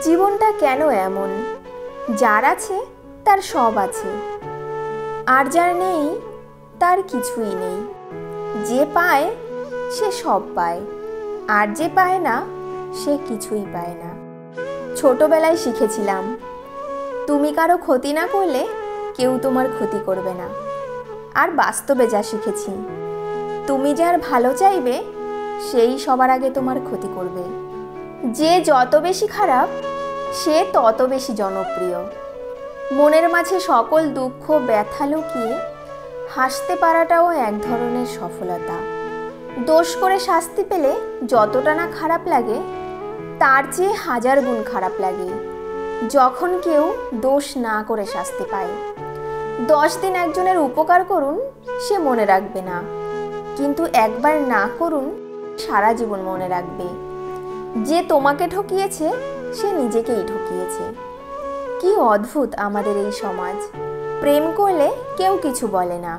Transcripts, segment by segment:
জীবনটা কেন এমন? যার আছে তার সব আছে, আর যার নেই তার কিছুই নেই। যে পায় সে সব পায়, আর যে পায় না সে কিছুই পায় না। ছোটবেলায় শিখেছিলাম, তুমি কারো ক্ষতি না করলে কেউ তোমার ক্ষতি করবে না। আর বাস্তবে যা শিখেছি, তুমি যার ভালো চাইবে সেই সবার আগে তোমার ক্ষতি করবে। যে যত বেশি খারাপ সে তত বেশি জনপ্রিয়। মনের মাঝে সকল দুঃখ ব্যথা লুকিয়ে হাসতে পারাটাও এক ধরনের সফলতা। দোষ করে শাস্তি পেলে যতটা না খারাপ লাগে, তার চেয়ে হাজার গুণ খারাপ লাগে যখন কেউ দোষ না করে শাস্তি পায়। 10 দিন একজনের উপকার করুন, সে মনে রাখবে না, কিন্তু একবার না করুন সারা জীবন মনে রাখবে। যে তোমাকে ঠকিয়েছে সে নিজেকেই ঠকিয়েছে। কি অদ্ভুত আমাদের এই সমাজ! প্রেম করলে কেউ কিছু বলে না,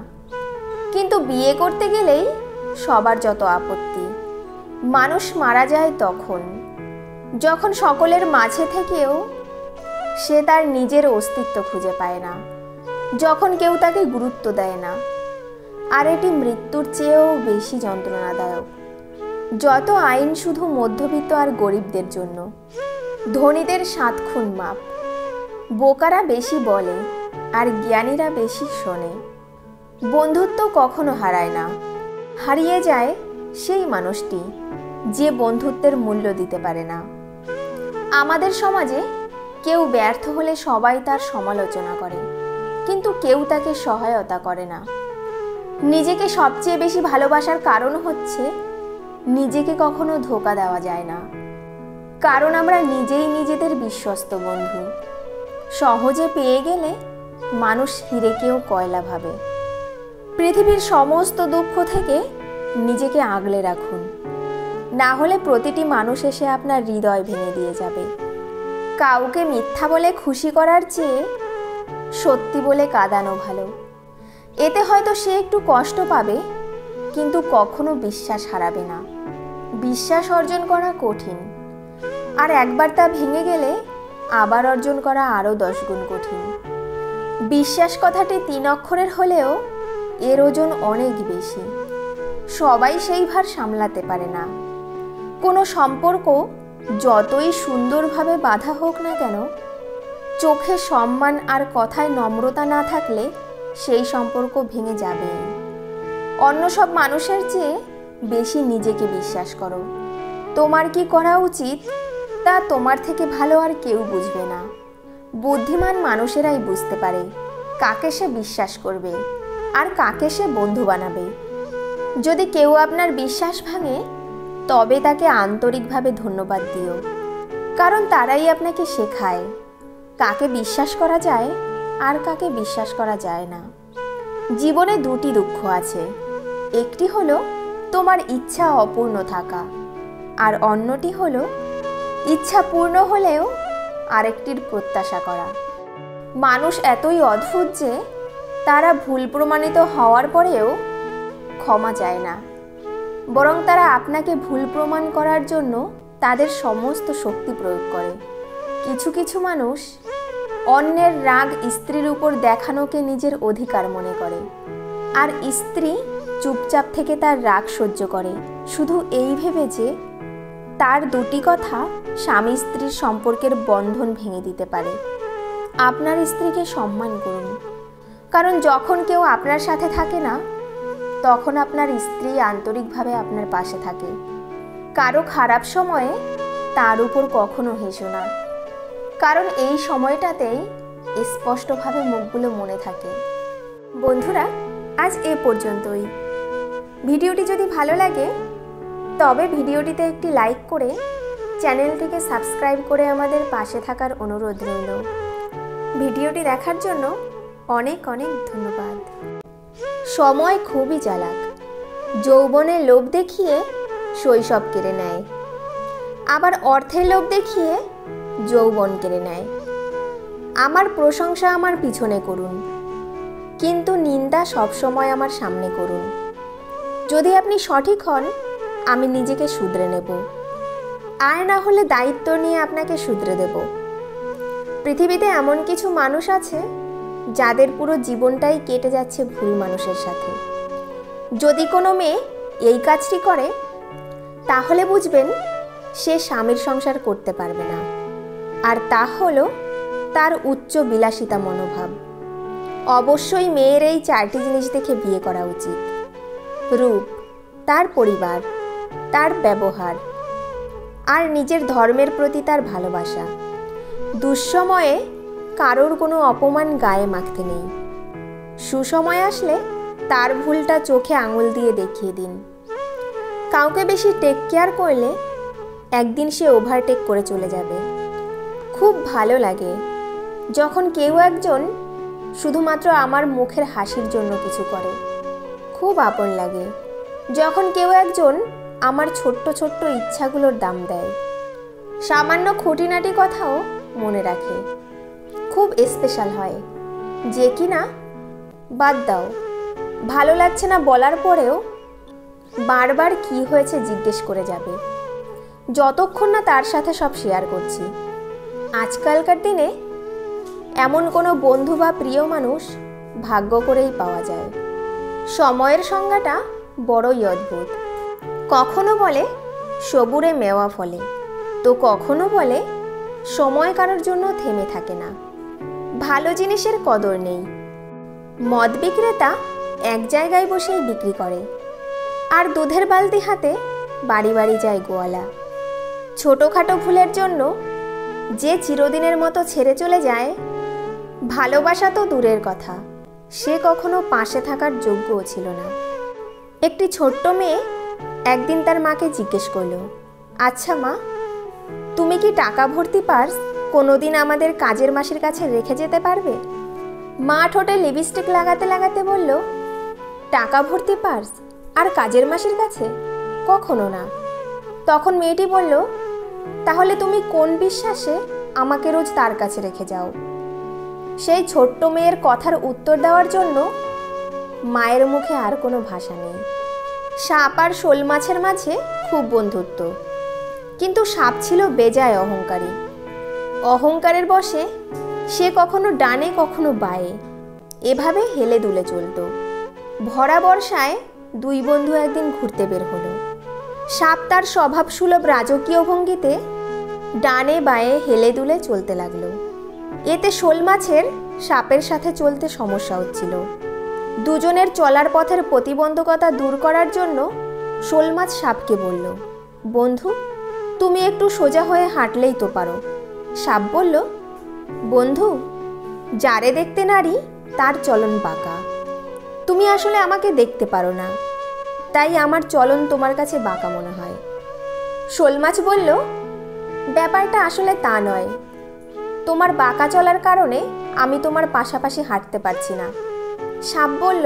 কিন্তু বিয়ে করতে গেলেই সবার যত আপত্তি। মানুষ মারা যায় তখন, যখন সকলের মাঝে থেকেও সে তার নিজের অস্তিত্ব খুঁজে পায় না, যখন কেউ তাকে গুরুত্ব দেয় না। আর এটি মৃত্যুর চেয়েও বেশি যন্ত্রণাদায়ক। যত আইন শুধু মধ্যবিত্ত আর গরিবদের জন্য, ধনীদের 7 খুন মাপ। বোকারা বেশি বলে আর জ্ঞানীরা বেশি শোনে। বন্ধুত্ব কখনো হারায় না, হারিয়ে যায় সেই মানুষটি যে বন্ধুত্বের মূল্য দিতে পারে না। আমাদের সমাজে কেউ ব্যর্থ হলে সবাই তার সমালোচনা করে, কিন্তু কেউ তাকে সহায়তা করে না। নিজেকে সবচেয়ে বেশি ভালোবাসার কারণ হচ্ছে নিজেকে কখনো ধোঁকা দেওয়া যায় না, কারণ আমরা নিজেই নিজেদের বিশ্বস্ত বন্ধু। সহজে পেয়ে গেলে মানুষ হিরেকেও কয়লা ভাবে। পৃথিবীর সমস্ত দুঃখ থেকে নিজেকে আগলে রাখুন, না হলে প্রতিটি মানুষ এসে আপনার হৃদয় ভেঙে দিয়ে যাবে। কাউকে মিথ্যা বলে খুশি করার চেয়ে সত্যি বলে কাঁদানো ভালো। এতে হয়তো সে একটু কষ্ট পাবে, কিন্তু কখনো বিশ্বাস হারাবে না। বিশ্বাস অর্জন করা কঠিন, আর একবার তা ভেঙে গেলে আবার অর্জন করা আরও 10 গুণ কঠিন। বিশ্বাস কথাটি 3 অক্ষরের হলেও এর ওজন অনেক বেশি। সবাই সেই ভার সামলাতে পারে না। কোনো সম্পর্ক যতই সুন্দরভাবে বাঁধা হোক না কেন, চোখে সম্মান আর কথায় নম্রতা না থাকলে সেই সম্পর্ক ভেঙে যাবে। অন্য সব মানুষের চেয়ে বেশি নিজেকে বিশ্বাস করো। তোমার কি করা উচিত তা তোমার থেকে ভালো আর কেউ বুঝবে না। বুদ্ধিমান মানুষেরাই বুঝতে পারে কাকে সে বিশ্বাস করবে আর কাকে সে বন্ধু বানাবে। যদি কেউ আপনার বিশ্বাস ভাঙে, তবে তাকে আন্তরিকভাবে ধন্যবাদ দিও, কারণ তারাই আপনাকে শেখায় কাকে বিশ্বাস করা যায় আর কাকে বিশ্বাস করা যায় না। জীবনে 2টি দুঃখ আছে, একটি হলো তোমার ইচ্ছা অপূর্ণ থাকা, আর অন্যটি হলো ইচ্ছা পূর্ণ হলেও আরেকটির প্রত্যাশা করা। মানুষ এতই অদ্ভুত যে তারা ভুল প্রমাণিত হওয়ার পরেও ক্ষমা চায় না, বরং তারা আপনাকে ভুল প্রমাণ করার জন্য তাদের সমস্ত শক্তি প্রয়োগ করে। কিছু কিছু মানুষ অন্যের রাগ স্ত্রীর উপর দেখানোকে নিজের অধিকার মনে করে, আর স্ত্রী চুপচাপ থেকে তার রাগ সহ্য করে, শুধু এই ভেবে যে তার 2টি কথা স্বামী স্ত্রীর সম্পর্কের বন্ধন ভেঙে দিতে পারে। আপনার স্ত্রীকে সম্মান করুন, কারণ যখন কেউ আপনার সাথে থাকে না, তখন আপনার স্ত্রী আন্তরিকভাবে আপনার পাশে থাকে। কারো খারাপ সময়ে তার উপর কখনো হেসো না, কারণ এই সময়টাতেই স্পষ্টভাবে মুখগুলো মনে থাকে। বন্ধুরা, আজ এ পর্যন্তই। ভিডিওটি যদি ভালো লাগে তবে ভিডিওটিতে একটি লাইক করে চ্যানেলটিকে সাবস্ক্রাইব করে আমাদের পাশে থাকার অনুরোধ রইল। ভিডিওটি দেখার জন্য অনেক অনেক ধন্যবাদ। সময় খুবই চালাক। যৌবনের লোভ দেখিয়ে শৈশব কেড়ে নেয়, আবার অর্থের লোভ দেখিয়ে যৌবন কেড়ে নেয়। আমার প্রশংসা আমার পিছনে করুন, কিন্তু নিন্দা সবসময় আমার সামনে করুন। যদি আপনি সঠিক হন, আমি নিজেকে শুধরে নেব, আর না হলে দায়িত্ব নিয়ে আপনাকে শুধরে দেব। পৃথিবীতে এমন কিছু মানুষ আছে যাদের পুরো জীবনটাই কেটে যাচ্ছে ভুল মানুষের সাথে। যদি কোনো মেয়ে এই কাজটি করে তাহলে বুঝবেন সে স্বামীর সংসার করতে পারবে না। আর তা হলো তার উচ্চ বিলাসিতা মনোভাব। অবশ্যই মেয়ের এই 4টি জিনিস দেখে বিয়ে করা উচিত: রূপ, তার পরিবার, তার ব্যবহার, আর নিজের ধর্মের প্রতি তার ভালোবাসা। দুঃসময়ে কারোর কোনো অপমান গায়ে মাখতে নেই। সুসময় আসলে তার ভুলটা চোখে আঙুল দিয়ে দেখিয়ে দিন। কাউকে বেশি টেক কেয়ার করলে একদিন সে ওভারটেক করে চলে যাবে। খুব ভালো লাগে যখন কেউ একজন শুধুমাত্র আমার মুখের হাসির জন্য কিছু করে। খুব আপন লাগে যখন কেউ একজন আমার ছোট্ট ছোট্ট ইচ্ছাগুলোর দাম দেয়, সামান্য খুঁটিনাটি কথাও মনে রাখে। খুব স্পেশাল হয় যে কিনা বাদ দাও, ভালো লাগছে না বলার পরেও বারবার কি হয়েছে জিজ্ঞেস করে যাবে, যতক্ষণ না তার সাথে সব শেয়ার করছি। আজকালকার দিনে এমন কোনো বন্ধু বা প্রিয় মানুষ ভাগ্য করেই পাওয়া যায়। সময়ের সংজ্ঞাটা বড়ই অদ্ভুত। কখনো বলে সবুরে মেওয়া ফলে, তো কখনো বলে সময় কারোর জন্য থেমে থাকে না। ভালো জিনিসের কদর নেই। মদ বিক্রেতা এক জায়গায় বসেই বিক্রি করে, আর দুধের বালতি হাতে বাড়ি বাড়ি যায় গোয়ালা। ছোটোখাটো ভুলের জন্য যে চিরদিনের মতো ছেড়ে চলে যায়, ভালোবাসা তো দূরের কথা, সে কখনো পাশে থাকার যোগ্যও ছিল না। একটি ছোট্ট মেয়ে একদিন তার মাকে জিজ্ঞেস করলো, আচ্ছা মা, তুমি কি টাকা ভর্তি পার্স কোনোদিন আমাদের কাজের মাসির কাছে রেখে যেতে পারবে? মা ঠোঁটে লিপস্টিক লাগাতে লাগাতে বলল, টাকা ভর্তি পার্স আর কাজের মাসির কাছে? কখনো না। তখন মেয়েটি বলল, তাহলে তুমি কোন বিশ্বাসে আমাকে রোজ তার কাছে রেখে যাও? সেই ছোট্ট মেয়ের কথার উত্তর দেওয়ার জন্য মায়ের মুখে আর কোনো ভাষা নেই। সাপ আর শোল মাছের মাঝে খুব বন্ধুত্ব, কিন্তু সাপ ছিল বেজায় অহংকারী। অহংকারের বশে সে কখনো ডানে কখনো বায়ে এভাবে হেলে দুলে চলত। ভরা বর্ষায় দুই বন্ধু একদিন ঘুরতে বের হলো। সাপ তার স্বভাবসুলভ রাজকীয় ভঙ্গিতে ডানে বায়ে হেলে দুলে চলতে লাগলো। এতে শোল মাছের সাপের সাথে চলতে সমস্যা হচ্ছিল। দুজনের চলার পথের প্রতিবন্ধকতা দূর করার জন্য শোল মাছ সাপকে বলল, বন্ধু, তুমি একটু সোজা হয়ে হাঁটলেই তো পারো। সাপ বলল, বন্ধু, যারে দেখতে নারী তার চলন বাঁকা। তুমি আসলে আমাকে দেখতে পারো না, তাই আমার চলন তোমার কাছে বাঁকা মনে হয়। শোল মাছ বলল, ব্যাপারটা আসলে তা নয়, তোমার বাঁকা চলার কারণে আমি তোমার পাশাপাশি হাঁটতে পারছি না। সাপ বলল,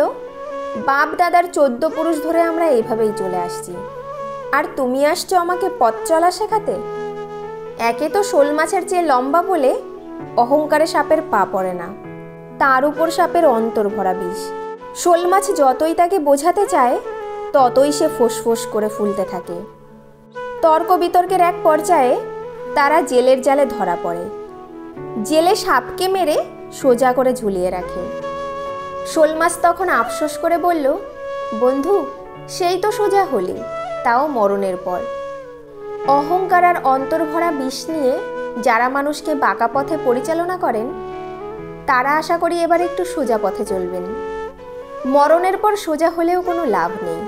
বাপ দাদার 14 পুরুষ ধরে আমরা এইভাবেই চলে আসছি, আর তুমি আসছো আমাকে পথ চলা শেখাতে? একে তো শোল মাছের চেয়ে লম্বা বলে অহংকারে সাপের পা পড়ে না, তার উপর সাপের অন্তর ভরা বিষ। শোল মাছ যতই তাকে বোঝাতে চায় ততই সে ফোঁস করে ফুলতে থাকে। তর্ক বিতর্কের এক পর্যায়ে তারা জেলের জালে ধরা পড়ে। জেলে সাপকে মেরে সোজা করে ঝুলিয়ে রাখে। শোল মাছ তখন আফসোস করে বলল, বন্ধু, সেই তো সোজা হলি, তাও মরণের পর। অহংকার আর অন্তর্ভরা বিষ নিয়ে যারা মানুষকে বাঁকা পথে পরিচালনা করেন, তারা আশা করি এবার একটু সোজা পথে চলবেন। মরণের পর সোজা হলেও কোনো লাভ নেই।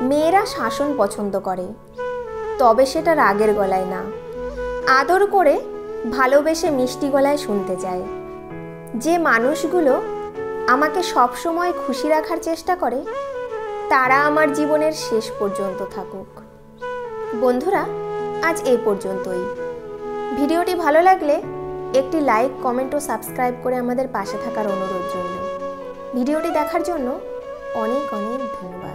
মেয়েরা শাসন পছন্দ করে, তবে সেটা রাগের গলায় না, আদর করে ভালোবেসে মিষ্টি গলায় শুনতে চায়। যে মানুষগুলো আমাকে সব সময় খুশি রাখার চেষ্টা করে, তারা আমার জীবনের শেষ পর্যন্ত থাকুক। বন্ধুরা, আজ এই পর্যন্তই। ভিডিওটি ভালো লাগলে একটি লাইক, কমেন্ট ও সাবস্ক্রাইব করে আমাদের পাশে থাকার অনুরোধ রইল। ভিডিওটি দেখার জন্য অনেক অনেক ধন্যবাদ।